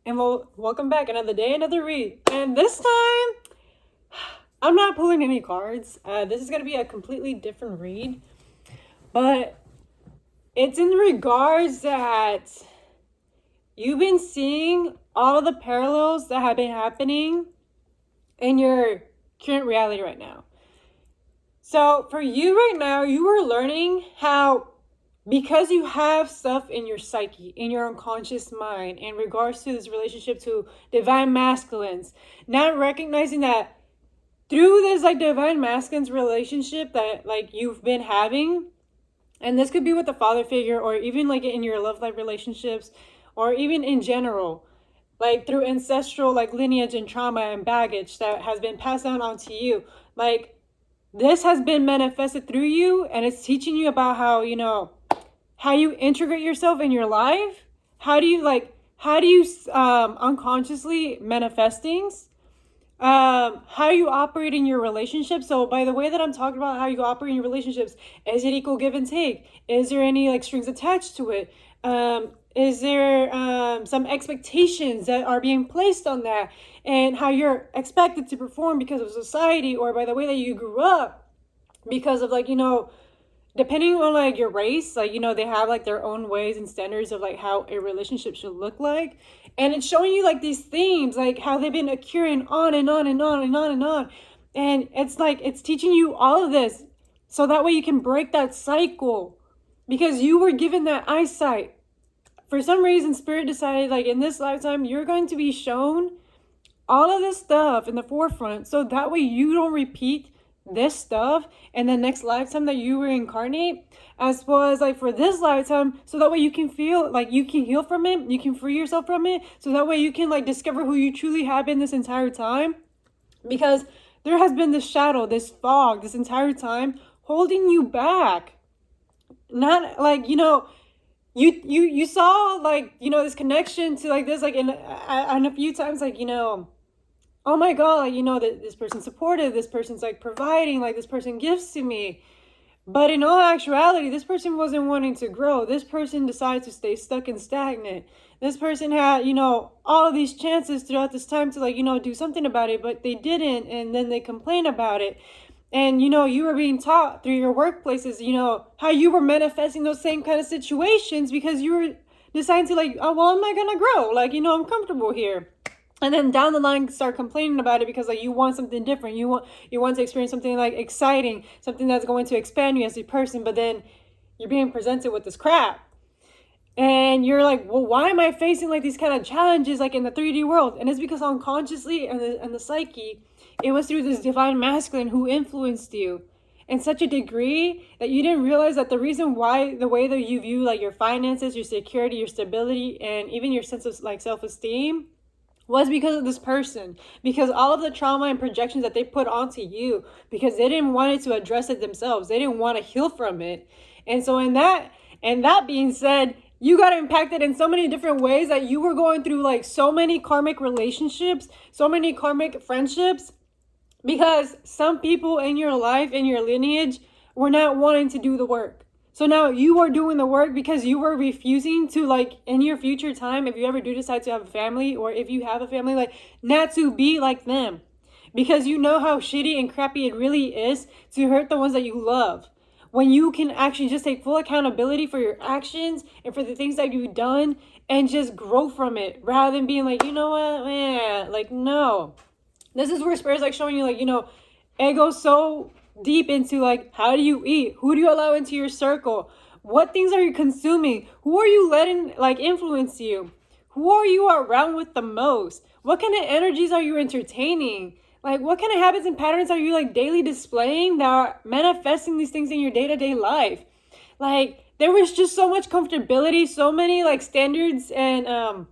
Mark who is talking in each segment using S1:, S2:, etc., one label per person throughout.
S1: And welcome back. Another day, another read. And this time, I'm not pulling any cards. This is going to be a completely different read. But it's in regards that you've been seeing all of the parallels that have been happening in your current reality right now. So for you right now, you are learning how, because you have stuff in your psyche, in your unconscious mind, in regards to this relationship to divine masculines, not recognizing that through this divine masculines relationship that you've been having, and this could be with the father figure, or even in your love life relationships, or even in general, through ancestral lineage and trauma and baggage that has been passed down onto you. This has been manifested through you, and it's teaching you about how you integrate yourself in your life. How do you unconsciously manifest things? How you operate in your relationships. So by the way that I'm talking about how you operate in your relationships, is it equal give and take? Is there any strings attached to it? Is there some expectations that are being placed on that, and how you're expected to perform because of society, or by the way that you grew up, because of depending on your race, they have their own ways and standards of how a relationship should look like. And it's showing you these themes, how they've been occurring on and on and on and on and on. And it's teaching you all of this so that way you can break that cycle, because you were given that eyesight. For some reason, Spirit decided in this lifetime, you're going to be shown all of this stuff in the forefront, so that way you don't repeat this stuff in the next lifetime that you reincarnate, as well as for this lifetime, so that way you can feel you can heal from it, you can free yourself from it, so that way you can discover who you truly have been this entire time. Because there has been this shadow, this fog, this entire time holding you back. Not you saw this connection to this and a few times oh my god, that this person's supportive, this person's providing, this person gives to me. But in all actuality, this person wasn't wanting to grow. This person decided to stay stuck and stagnant. This person had all of these chances throughout this time to do something about it, but they didn't, and then they complain about it. And you were being taught through your workplaces how you were manifesting those same kind of situations, because you were deciding to oh well, I'm not gonna grow, I'm comfortable here. And then down the line, start complaining about it because you want something different. You want to experience something exciting, something that's going to expand you as a person. But then you're being presented with this crap, and you're well, why am I facing these kind of challenges in the 3D world? And it's because unconsciously and the psyche, it was through this divine masculine who influenced you in such a degree that you didn't realize that the reason why the way that you view your finances, your security, your stability, and even your sense of self-esteem was because of this person, because all of the trauma and projections that they put onto you, because they didn't want it to address it themselves. They didn't want to heal from it. And so that being said, you got impacted in so many different ways that you were going through so many karmic relationships, so many karmic friendships, because some people in your life, in your lineage, were not wanting to do the work. So now you are doing the work because you were refusing to, in your future time, if you ever do decide to have a family, or if you have a family, not to be like them. Because you know how shitty and crappy it really is to hurt the ones that you love. When you can actually just take full accountability for your actions and for the things that you've done, and just grow from it, rather than being you know what, man, no. This is where Spirit's showing you, it goes so deep into how do you eat, who do you allow into your circle, what things are you consuming, who are you letting influence you, who are you around with the most, what kind of energies are you entertaining, what kind of habits and patterns are you daily displaying that are manifesting these things in your day-to-day life. There was just so much comfortability, so many standards and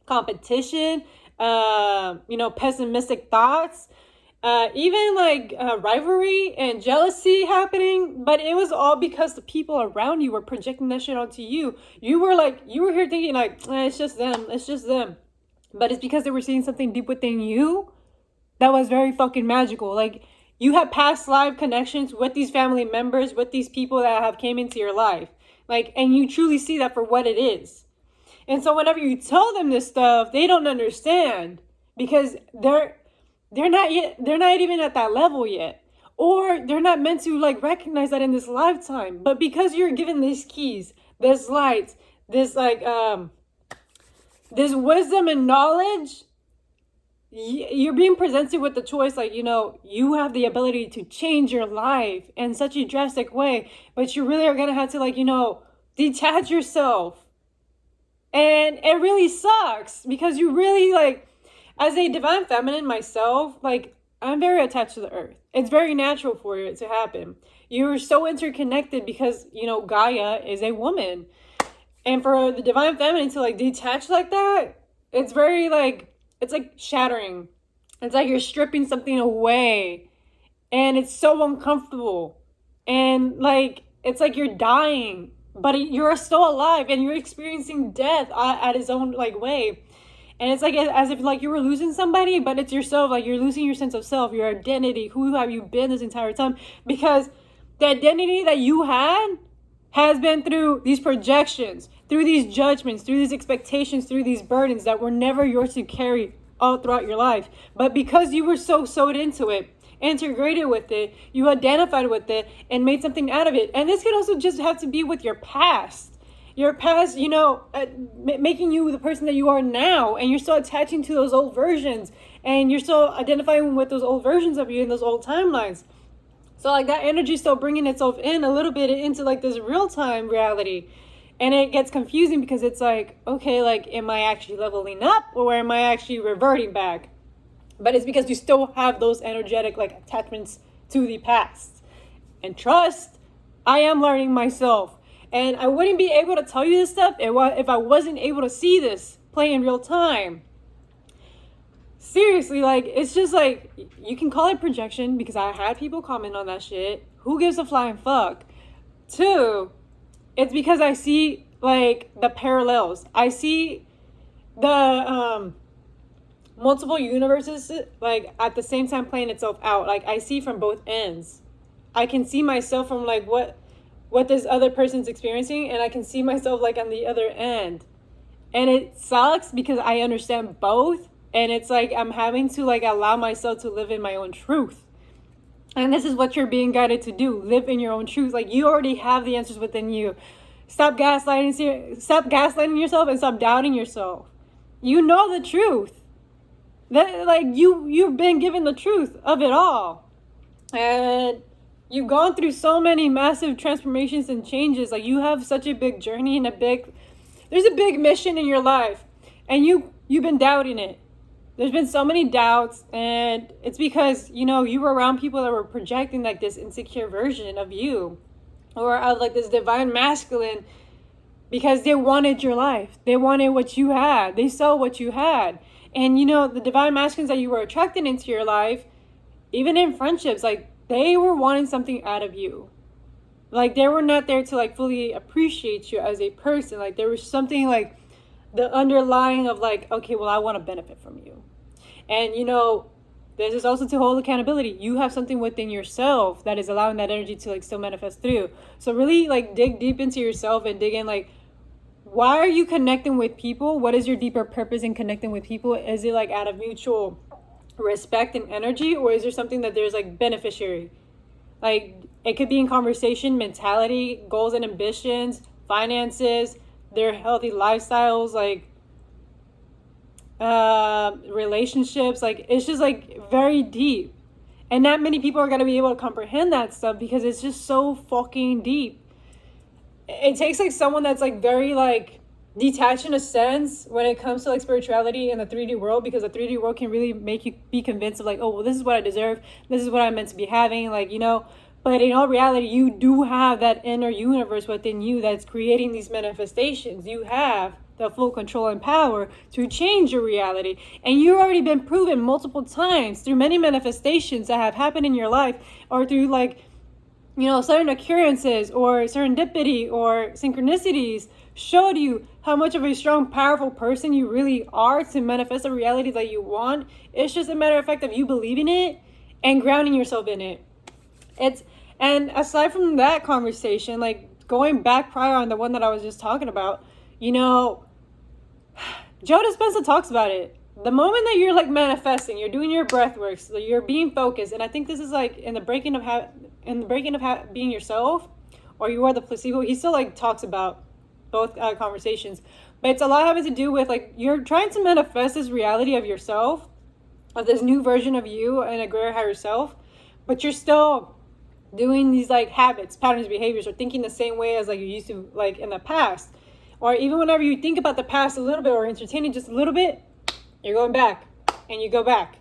S1: competition, pessimistic thoughts, even rivalry and jealousy happening. But it was all because the people around you were projecting that shit onto you. You were here thinking it's just them. But it's because they were seeing something deep within you that was very fucking magical. You have past life connections with these family members, with these people that have came into your life, and you truly see that for what it is. And so whenever you tell them this stuff, they don't understand because they're not even at that level yet. Or they're not meant to like recognize that in this lifetime. But because you're given these keys, this light, this like this wisdom and knowledge, you're being presented with the choice, like, you know, you have the ability to change your life in such a drastic way, but you really are going to have to, like, you know, detach yourself. And it really sucks because you really, like, as a divine feminine myself, like, I'm very attached to the earth. It's very natural for it to happen. You're so interconnected because, you know, Gaia is a woman. And for the divine feminine to, like, detach like that, it's very, like, it's like shattering. It's like you're stripping something away. And it's so uncomfortable. And like, it's like you're dying. But you're still alive. And you're experiencing death at its own like way. And it's like as if like you were losing somebody. But it's yourself. Like you're losing your sense of self. Your identity. Who have you been this entire time? Because the identity that you had has been through these projections, through these judgments, through these expectations, through these burdens that were never yours to carry all throughout your life. But because you were so sewed into it, integrated with it, you identified with it and made something out of it. And this could also just have to be with your past. Your past, you know, making you the person that you are now. And you're still attaching to those old versions. And you're still identifying with those old versions of you in those old timelines. So like that energy is still bringing itself in a little bit into like this real time reality. And it gets confusing because it's like, okay, like, am I actually leveling up or am I actually reverting back? But it's because you still have those energetic like attachments to the past. And trust, I am learning myself. And I wouldn't be able to tell you this stuff if I wasn't able to see this play in real time. Seriously, like, it's just like, you can call it projection because I had people comment on that shit. Who gives a flying fuck? 2, it's because I see, like, the parallels. I see the multiple universes, like, at the same time playing itself out. Like, I see from both ends. I can see myself from, like, what this other person's experiencing, and I can see myself, like, on the other end. And it sucks because I understand both. And it's like I'm having to like allow myself to live in my own truth. And this is what you're being guided to do. Live in your own truth. Like you already have the answers within you. Stop gaslighting yourself and stop doubting yourself. You know the truth. That like you've been given the truth of it all. And you've gone through so many massive transformations and changes. Like you have such a big journey and there's a big mission in your life. And you've been doubting it. There's been so many doubts, and it's because, you know, you were around people that were projecting like this insecure version of you or of like this divine masculine because they wanted your life. They wanted what you had. They saw what you had. And, you know, the divine masculines that you were attracting into your life, even in friendships, like they were wanting something out of you. Like they were not there to like fully appreciate you as a person. Like there was something like the underlying of like, okay, well, I want to benefit from you. And, you know, this is also to hold accountability. You have something within yourself that is allowing that energy to like still manifest through. So really like dig deep into yourself and dig in like, why are you connecting with people? What is your deeper purpose in connecting with people? Is it like out of mutual respect and energy, or is there something that there's like beneficiary? Like it could be in conversation, mentality, goals and ambitions, finances, their healthy lifestyles, like relationships. Like it's just like very deep, and not many people are going to be able to comprehend that stuff because it's just so fucking deep. It takes like someone that's like very like detached in a sense when it comes to like spirituality in the 3D world, because the 3D world can really make you be convinced of like, oh well, this is what I deserve, this is what I'm meant to be having, like, you know. But in all reality, you do have that inner universe within you that's creating these manifestations. You have the full control and power to change your reality. And you've already been proven multiple times through many manifestations that have happened in your life, or through like, you know, certain occurrences or serendipity or synchronicities showed you how much of a strong, powerful person you really are to manifest the reality that you want. It's just a matter of fact of you believing it and grounding yourself in it. And aside from that conversation, like going back prior on the one that I was just talking about, you know, Joe Dispenza talks about it. The moment that you're like manifesting, you're doing your breath work, so you're being focused, and I think this is like in the breaking of being yourself, or you are the placebo. He still like talks about both conversations, but it's a lot having to do with like you're trying to manifest this reality of yourself, of this new version of you and a greater higher self, but you're still doing these like habits, patterns, behaviors, or thinking the same way as like you used to like in the past. Or even whenever you think about the past a little bit or entertain it just a little bit, you're going back and you go back.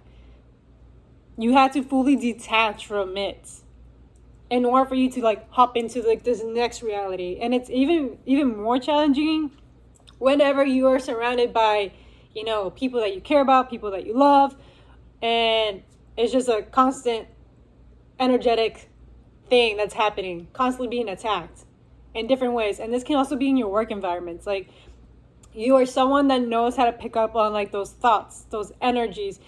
S1: You have to fully detach from it in order for you to like hop into like this next reality. And it's even more challenging whenever you are surrounded by, you know, people that you care about, people that you love, and it's just a constant energetic thing that's happening, constantly being attacked in different ways. And this can also be in your work environments. Like, you are someone that knows how to pick up on like those thoughts, those energies,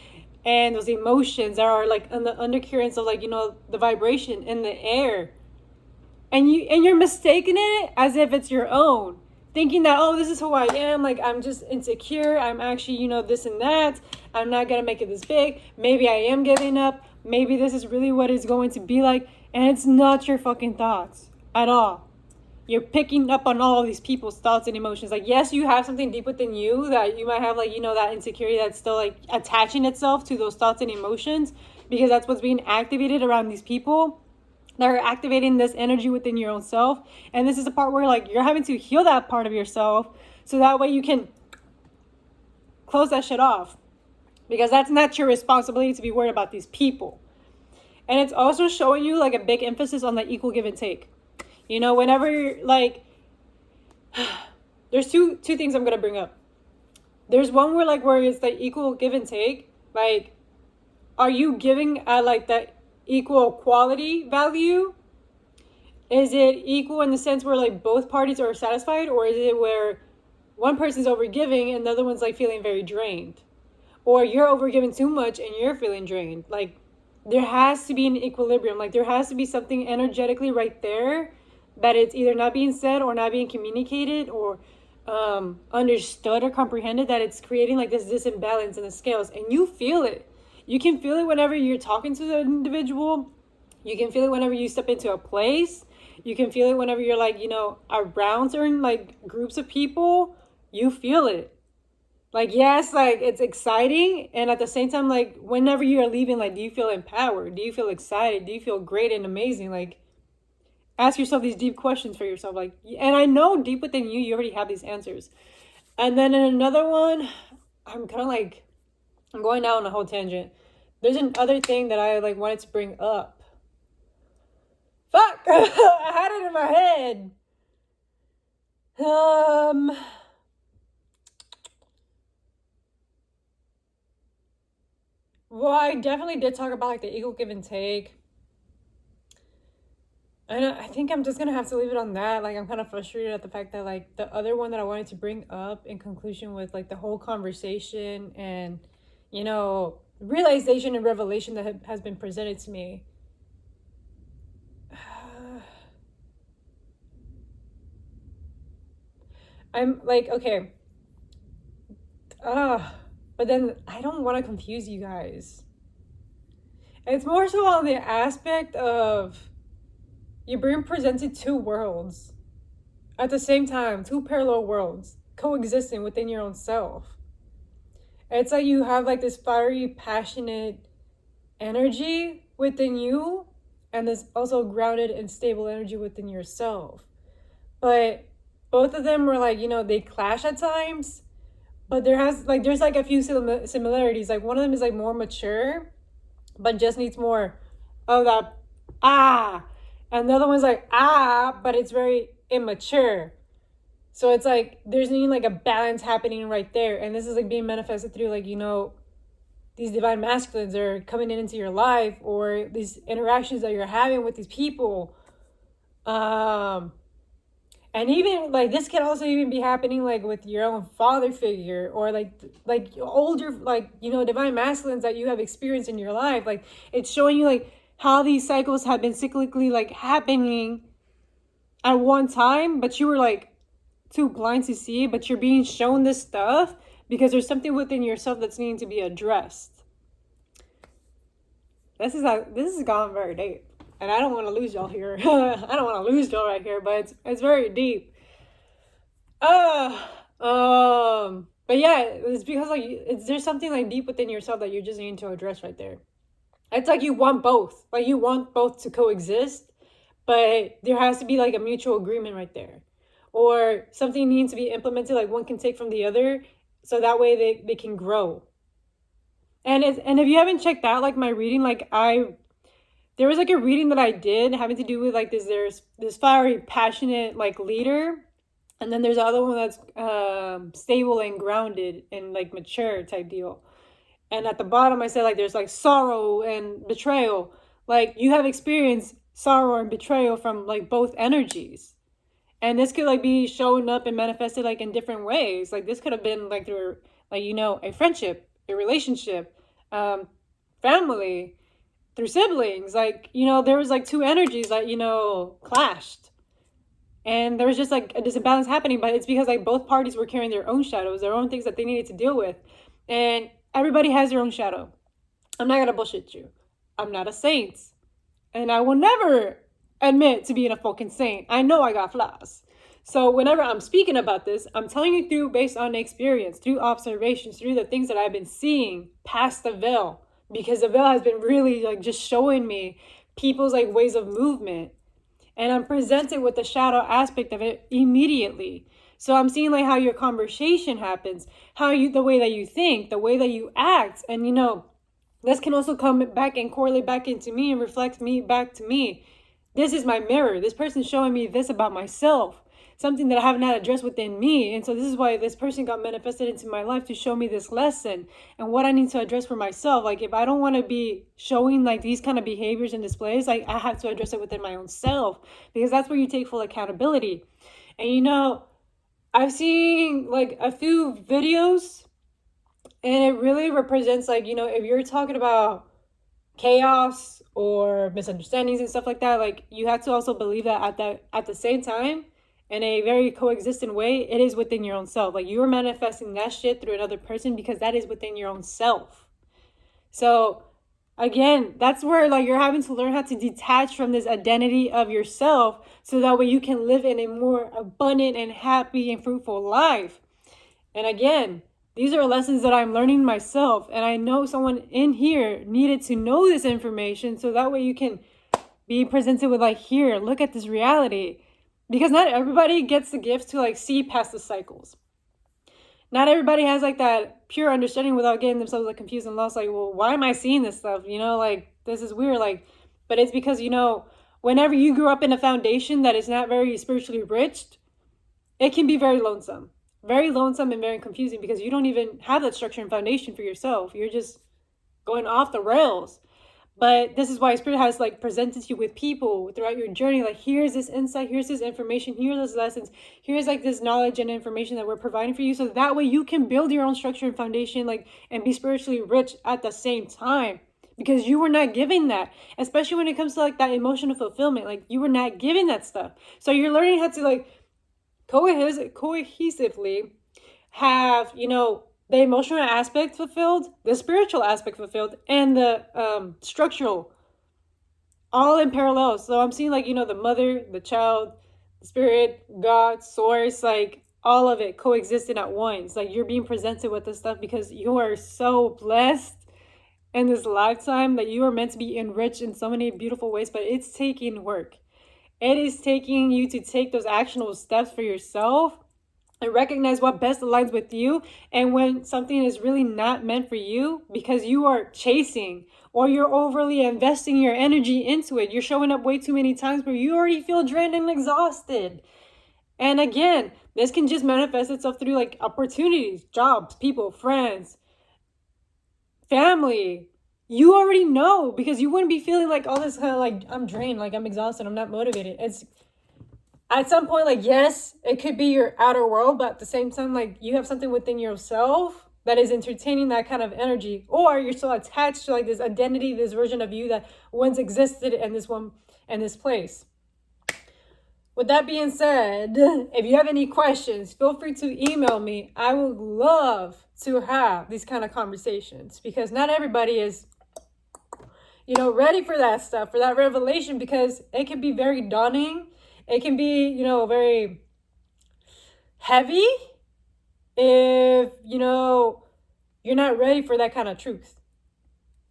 S1: and those emotions that are like in the undercurrents of like, you know, the vibration in the air. And you're mistaking it as if it's your own, thinking that, oh, this is who I am, like I'm just insecure, I'm actually, you know, this and that, I'm not gonna make it this big, maybe I am giving up, maybe this is really what it's going to be like. And it's not your fucking thoughts at all. You're picking up on all of these people's thoughts and emotions. Like, yes, you have something deep within you that you might have, like, you know, that insecurity that's still like attaching itself to those thoughts and emotions, because that's what's being activated around these people that are activating this energy within your own self. And this is the part where like you're having to heal that part of yourself so that way you can close that shit off, because that's not your responsibility to be worried about these people. And it's also showing you like a big emphasis on the equal give and take. You know, whenever you're like, there's two things I'm going to bring up. There's one where it's like equal give and take. Like, are you giving at like that equal quality value? Is it equal in the sense where like both parties are satisfied? Or is it where one person's overgiving and the other one's like feeling very drained? Or you're overgiving too much and you're feeling drained? Like, there has to be an equilibrium. Like, there has to be something energetically right there that it's either not being said or not being communicated or understood or comprehended, that it's creating like this imbalance in the scales. And you feel it. You can feel it whenever you're talking to the individual. You can feel it whenever you step into a place. You can feel it whenever you're like, you know, around certain like groups of people. You feel it. Like, yes, like it's exciting. And at the same time, like whenever you're leaving, like, do you feel empowered? Do you feel excited? Do you feel great and amazing? Like, ask yourself these deep questions for yourself. Like, and I know deep within you, you already have these answers. And then in another one, I'm going out on a whole tangent. There's another thing that I like wanted to bring up. Fuck! I had it in my head. Well, I definitely did talk about like the equal give and take. And I think I'm just going to have to leave it on that. Like, I'm kind of frustrated at the fact that like the other one that I wanted to bring up in conclusion with like the whole conversation and, you know, realization and revelation that has been presented to me. I'm like, okay. But then I don't want to confuse you guys. It's more so on the aspect of you're being presented two worlds at the same time, two parallel worlds coexisting within your own self. It's like you have like this fiery, passionate energy within you, and this also grounded and stable energy within yourself. But both of them were like, you know, they clash at times, but there's like a few similarities. Like, one of them is like more mature, but just needs more of that and the other one's like but it's very immature. So it's like there's needing like a balance happening right there. And this is like being manifested through like, you know, these divine masculines are coming into your life, or these interactions that you're having with these people. And even like this can also even be happening like with your own father figure, or like older, like, you know, divine masculines that you have experienced in your life. Like, it's showing you like how these cycles have been cyclically like happening at one time, but you were like too blind to see, but you're being shown this stuff because there's something within yourself that's needing to be addressed. This has gone very deep, and I don't want to lose y'all here. I don't want to lose y'all right here, but it's very deep. But yeah, it's because there's something like deep within yourself that you're just needing to address right there. It's like you want both. Like you want both to coexist, but there has to be like a mutual agreement right there. Or something needs to be implemented, like one can take from the other, so that way they can grow. And if you haven't checked out like my reading, like there was like a reading that I did having to do with like there's this fiery, passionate like leader, and then there's the other one that's stable and grounded and like mature type deal. And at the bottom I said like there's like sorrow and betrayal. Like you have experienced sorrow and betrayal from like both energies. And this could like be showing up and manifested like in different ways. Like this could have been like through like, a friendship, a relationship, family, through siblings. Like, there was like two energies that, clashed. And there was just like a disimbalance happening, but it's because like both parties were carrying their own shadows, their own things that they needed to deal with. And everybody has their own shadow. I'm not gonna bullshit you. I'm not a saint. And I will never admit to being a fucking saint. I know I got flaws. So whenever I'm speaking about this, I'm telling you through based on experience, through observations, through the things that I've been seeing past the veil. Because the veil has been really like just showing me people's like ways of movement. And I'm presented with the shadow aspect of it immediately. So I'm seeing like how your conversation happens, the way that you think, the way that you act. And this can also come back and correlate back into me and reflect me back to me. This is my mirror. This person's showing me this about myself, something that I have not addressed within me. And so this is why this person got manifested into my life to show me this lesson and what I need to address for myself. Like if I don't want to be showing like these kind of behaviors and displays, like I have to address it within my own self, because that's where you take full accountability. And I've seen like a few videos, and it really represents like, if you're talking about chaos or misunderstandings and stuff like that, like you have to also believe that at the same time, in a very coexistent way, it is within your own self. Like you are manifesting that shit through another person because that is within your own self. So again, that's where like you're having to learn how to detach from this identity of yourself, so that way you can live in a more abundant and happy and fruitful life. And again, these are lessons that I'm learning myself, and I know someone in here needed to know this information, so that way you can be presented with like, here, look at this reality. Because not everybody gets the gift to like see past the cycles. Not everybody has like that pure understanding without getting themselves like confused and lost. Like, well, why am I seeing this stuff? Like this is weird. Like, but it's because, whenever you grew up in a foundation that is not very spiritually rich, it can be very lonesome and very confusing, because you don't even have that structure and foundation for yourself. You're just going off the rails. But this is why Spirit has like presented you with people throughout your journey. Like, here's this insight, here's this information, here's those lessons, here's like this knowledge and information that we're providing for you. So that way you can build your own structure and foundation, like, and be spiritually rich at the same time. Because you were not giving that, especially when it comes to like that emotional fulfillment. Like you were not giving that stuff. So you're learning how to like cohesively have, the emotional aspect fulfilled, the spiritual aspect fulfilled, and the structural, all in parallel. So I'm seeing like, the mother, the child, the spirit, God, source, like all of it coexisting at once. Like you're being presented with this stuff because you are so blessed in this lifetime that you are meant to be enriched in so many beautiful ways, but it's taking work. It is taking you to take those actionable steps for yourself and recognize what best aligns with you, and when something is really not meant for you because you are chasing or you're overly investing your energy into it. You're showing up way too many times where you already feel drained and exhausted. And again, this can just manifest itself through like opportunities, jobs, people, friends, family. You already know, because you wouldn't be feeling like all this kind of like, I'm drained, like I'm exhausted, I'm not motivated. It's at some point, like, yes, it could be your outer world, but at the same time, like, you have something within yourself that is entertaining that kind of energy, or you're so attached to like this identity, this version of you that once existed in this place. with that being said, if you have any questions, feel free to email me. I would love to have these kind of conversations because not everybody is, ready for that stuff, for that revelation, because it can be very daunting. It can be, very heavy if, you're not ready for that kind of truth.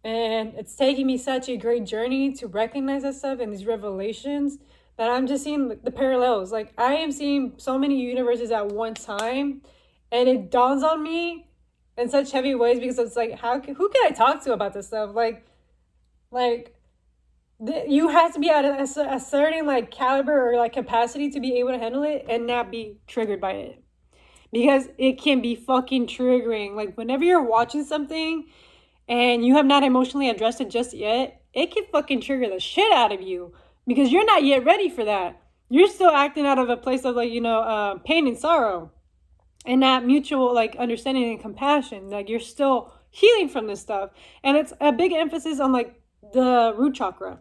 S1: And it's taking me such a great journey to recognize that stuff and these revelations that I'm just seeing the parallels. Like, I am seeing so many universes at one time, and it dawns on me in such heavy ways because it's like, who can I talk to about this stuff? You have to be at a certain like caliber or like capacity to be able to handle it and not be triggered by it, because it can be fucking triggering. Like, whenever you're watching something and you have not emotionally addressed it just yet, it can fucking trigger the shit out of you because you're not yet ready for that. You're still acting out of a place of like, pain and sorrow and not mutual like understanding and compassion. Like, you're still healing from this stuff. And it's a big emphasis on like the root chakra.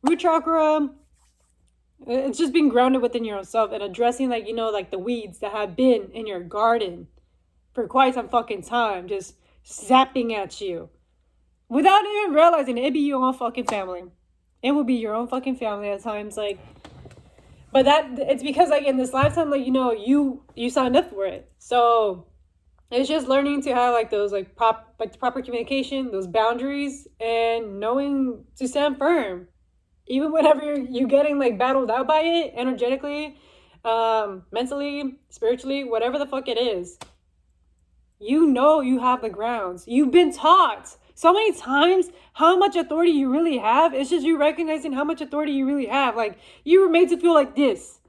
S1: Root chakra, it's just being grounded within your own self and addressing like, like the weeds that have been in your garden for quite some fucking time, just zapping at you. Without even realizing it, it'd be your own fucking family. It would be your own fucking family at times, like. But it's because like in this lifetime, like you signed up for it. So it's just learning to have like those like proper communication, those boundaries, and knowing to stand firm, even whenever you're getting like battled out by it energetically, mentally, spiritually, whatever the fuck it is. You have the grounds. You've been taught so many times how much authority you really have. It's just you recognizing how much authority you really have. Like, you were made to feel like this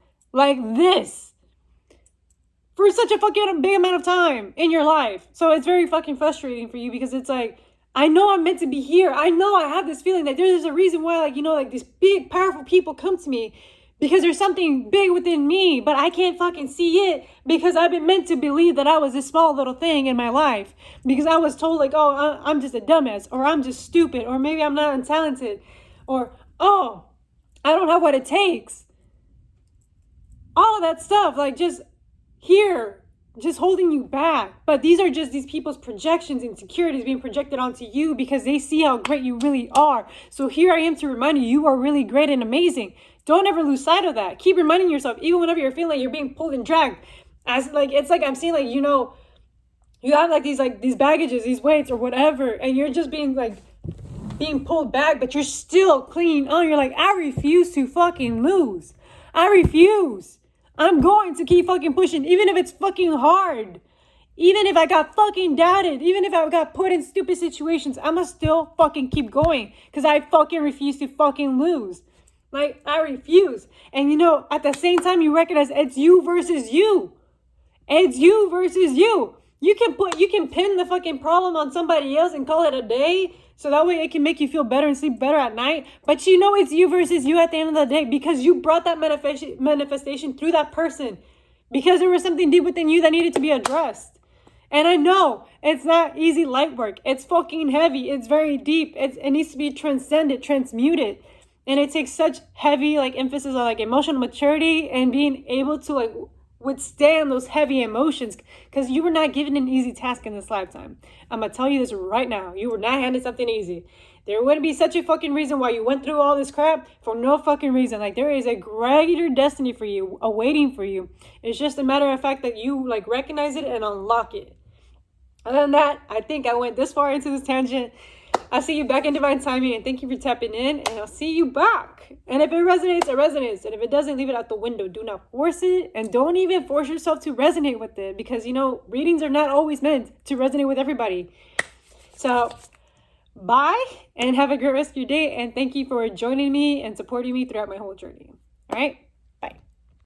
S1: for such a fucking big amount of time in your life. So it's very fucking frustrating for you because it's like, I know I'm meant to be here. I know I have this feeling that there's a reason why, like, like these big, powerful people come to me because there's something big within me, but I can't fucking see it because I've been meant to believe that I was this small little thing in my life because I was told like, oh, I'm just a dumbass, or I'm just stupid, or maybe I'm not untalented, or, oh, I don't have what it takes. All of that stuff, like just here, just holding you back. But these are just these people's projections, insecurities being projected onto you because they see how great you really are. So here I am to remind you, you are really great and amazing. Don't ever lose sight of that. Keep reminding yourself, even whenever you're feeling like you're being pulled and dragged. As like, it's like I'm seeing like, you have like these baggages, these weights or whatever, and you're just being pulled back, but you're still clinging on. You're like, I refuse to fucking lose. I refuse. I'm going to keep fucking pushing, even if it's fucking hard. Even if I got fucking doubted, even if I got put in stupid situations, I'ma still fucking keep going because I fucking refuse to fucking lose. Like, I refuse. And at the same time, you recognize it's you versus you. It's you versus you. You can pin the fucking problem on somebody else and call it a day. So that way it can make you feel better and sleep better at night. But it's you versus you at the end of the day because you brought that manifestation through that person. Because there was something deep within you that needed to be addressed. And I know it's not easy light work. It's fucking heavy. It's very deep. It needs to be transcended, transmuted. And it takes such heavy emphasis on emotional maturity and being able to withstand those heavy emotions because you were not given an easy task in this lifetime. I'm going to tell you this right now. You were not handed something easy. There wouldn't be such a fucking reason why you went through all this crap for no fucking reason. There is a greater destiny for you, awaiting for you. It's just a matter of fact that you recognize it and unlock it. Other than that, I think I went this far into this tangent. I'll see you back in divine timing, and thank you for tapping in, and I'll see you back. And if it resonates, it resonates. And if it doesn't, leave it out the window. Do not force it, and don't even force yourself to resonate with it because, readings are not always meant to resonate with everybody. So, bye, and have a great rest of your day, and thank you for joining me and supporting me throughout my whole journey. All right?